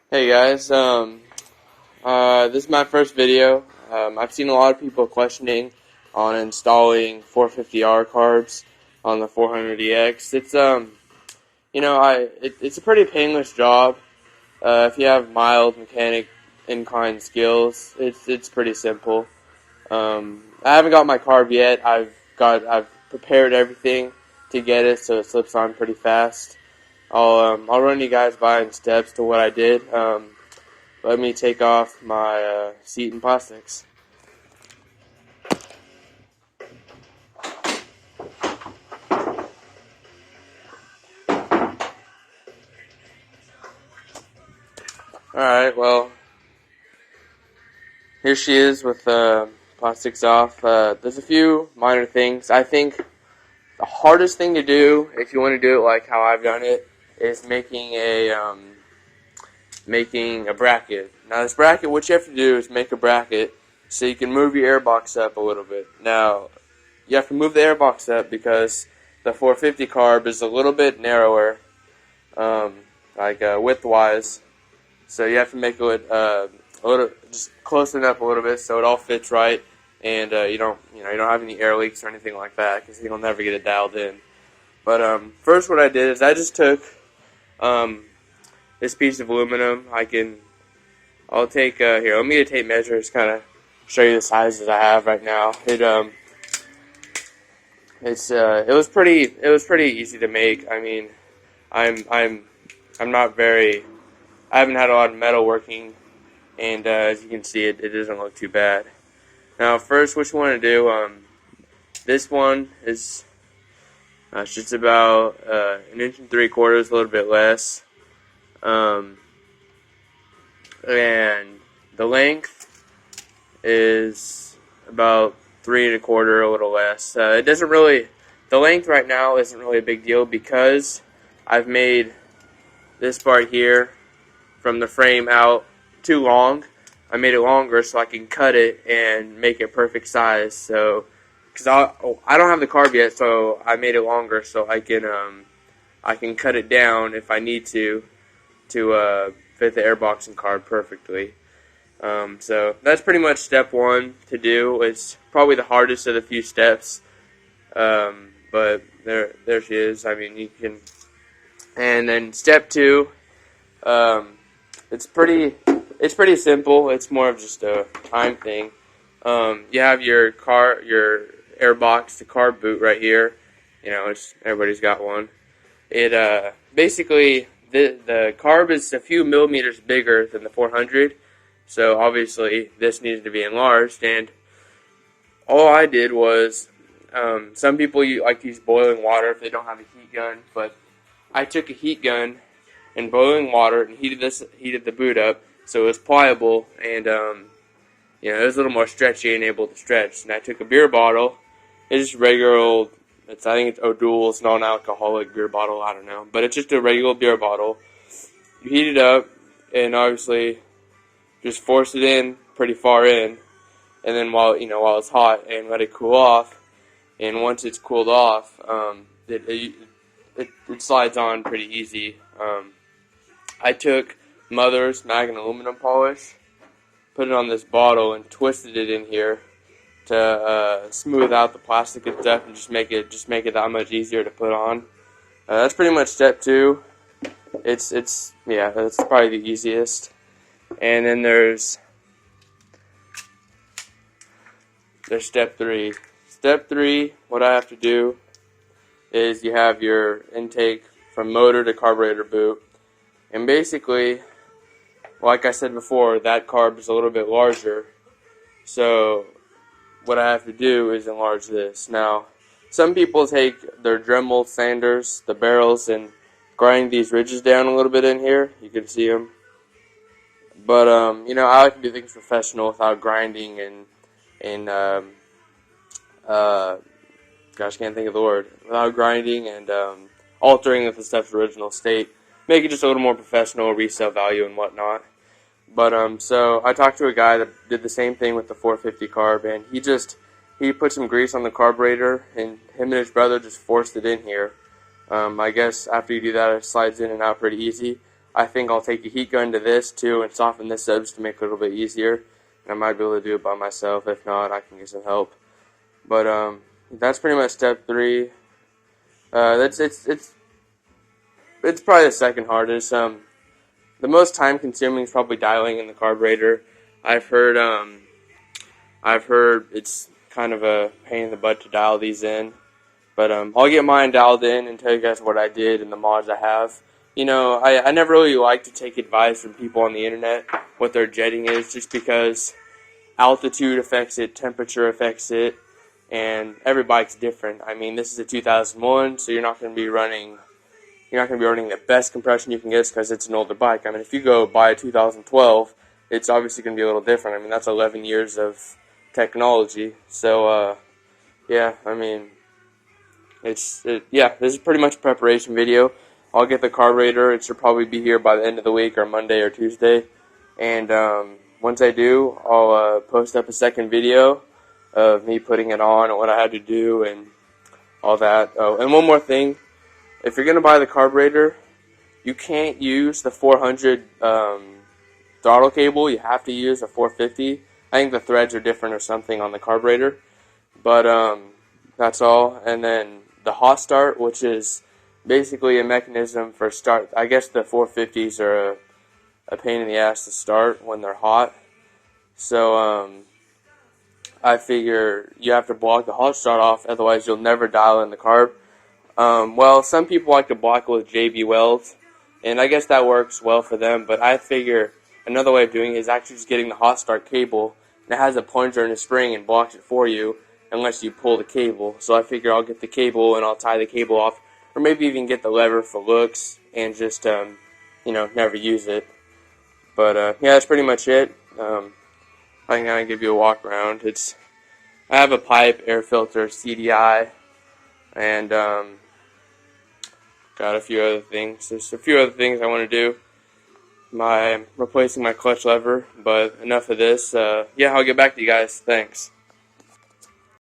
Hey guys, this is my first video. I've seen a lot of people questioning on installing 450R carbs on the 400EX. It's it's a pretty painless job. If you have mild mechanic inclined skills, it's pretty simple. I haven't got my carb yet. I've prepared everything to get it so it slips on pretty fast. I'll run you guys by in steps to what I did. Let me take off my seat and plastics. Alright, well, here she is with plastics off. There's a few minor things. I think the hardest thing to do, if you want to do it like how I've done it, is making a bracket. Now this bracket, what you have to do is make a bracket so you can move your airbox up a little bit. Now you have to move the airbox up because the 450 carb is a little bit narrower, width-wise. So you have to make it a little, just close it up a little bit so it all fits right, and you don't have any air leaks or anything like that because you'll never get it dialed in. But first, what I did is I just took this piece of aluminum. I'll take here. Let me get a tape measure. Just kind of show you the sizes I have right now. It was pretty easy to make. I mean, I haven't had a lot of metal working, and as you can see, it doesn't look too bad. Now, first, what you want to do, this one is it's just about 1 3/4 inches, a little bit less. And the length is about 3 1/4, a little less. The length right now isn't really a big deal because I've made this part here from the frame out too long. I made it longer so I can cut it and make it perfect size. So, because I don't have the carb yet, so I made it longer so I can cut it down if I need to fit the airbox and carb perfectly. So that's pretty much step one to do. It's probably the hardest of the few steps, but there she is. I mean, you can. And then step two, it's pretty simple. It's more of just a time thing. You have your airbox, the carb boot right here. You know, everybody's got one. It basically the carb is a few millimeters bigger than the 400, so obviously this needs to be enlarged. And all I did was, some people like to use boiling water if they don't have a heat gun, but I took a heat gun and boiling water and heated the boot up so it was pliable and it was a little more stretchy and able to stretch. And I took a beer bottle. It's just regular old. I think it's O'Doul. It's non-alcoholic beer bottle. I don't know, but it's just a regular beer bottle. You heat it up and obviously just force it in pretty far in, and then while it's hot, and let it cool off. And once it's cooled off, it slides on pretty easy. I took Mother's Magnum aluminum polish, put it on this bottle, and twisted it in here to smooth out the plastic and stuff, and just make it that much easier to put on. That's pretty much step two. That's probably the easiest. And then there's step three. Step three, what I have to do is you have your intake from motor to carburetor boot. And basically, like I said before, that carb is a little bit larger. So what I have to do is enlarge this. Now, some people take their Dremel sanders, the barrels, and grind these ridges down a little bit in here. You can see them. But, I like to do things professional without grinding can't think of the word. Without grinding and altering the stuff's original state. Make it just a little more professional, resale value and whatnot. But, so I talked to a guy that did the same thing with the 450 carb, and he put some grease on the carburetor, and him and his brother just forced it in here. I guess after you do that, it slides in and out pretty easy. I think I'll take a heat gun to this too and soften this up just to make it a little bit easier. And I might be able to do it by myself. If not, I can get some help. But that's pretty much step 3. It's probably the second hardest. The most time consuming is probably dialing in the carburetor. I've heard it's kind of a pain in the butt to dial these in. But I'll get mine dialed in and tell you guys what I did and the mods I have. You know, I never really like to take advice from people on the internet, what their jetting is, just because altitude affects it, temperature affects it, and every bike's different. I mean, this is a 2001, so you're not going to be running the best compression you can get because it's an older bike. I mean, if you go buy a 2012, it's obviously going to be a little different. I mean, that's 11 years of technology. So, yeah, I mean, this is pretty much a preparation video. I'll get the carburetor. It should probably be here by the end of the week or Monday or Tuesday. And once I do, I'll post up a second video of me putting it on and what I had to do and all that. Oh, and one more thing. If you're going to buy the carburetor, you can't use the 400 throttle cable. You have to use a 450. I think the threads are different or something on the carburetor. But that's all. And then the hot start, which is basically a mechanism for start. I guess the 450s are a pain in the ass to start when they're hot. So I figure you have to block the hot start off, otherwise you'll never dial in the carb. Well, some people like to block it with JB Welds, and I guess that works well for them, but I figure another way of doing it is actually just getting the hot start cable, and it has a plunger and a spring and blocks it for you unless you pull the cable. So I figure I'll get the cable and I'll tie the cable off, or maybe even get the lever for looks and just, never use it. But, yeah, that's pretty much it. I can kind of give you a walk around. I have a pipe, air filter, CDI, and got a few other things. There's a few other things I want to do. I'm replacing my clutch lever, but enough of this. Yeah, I'll get back to you guys. Thanks.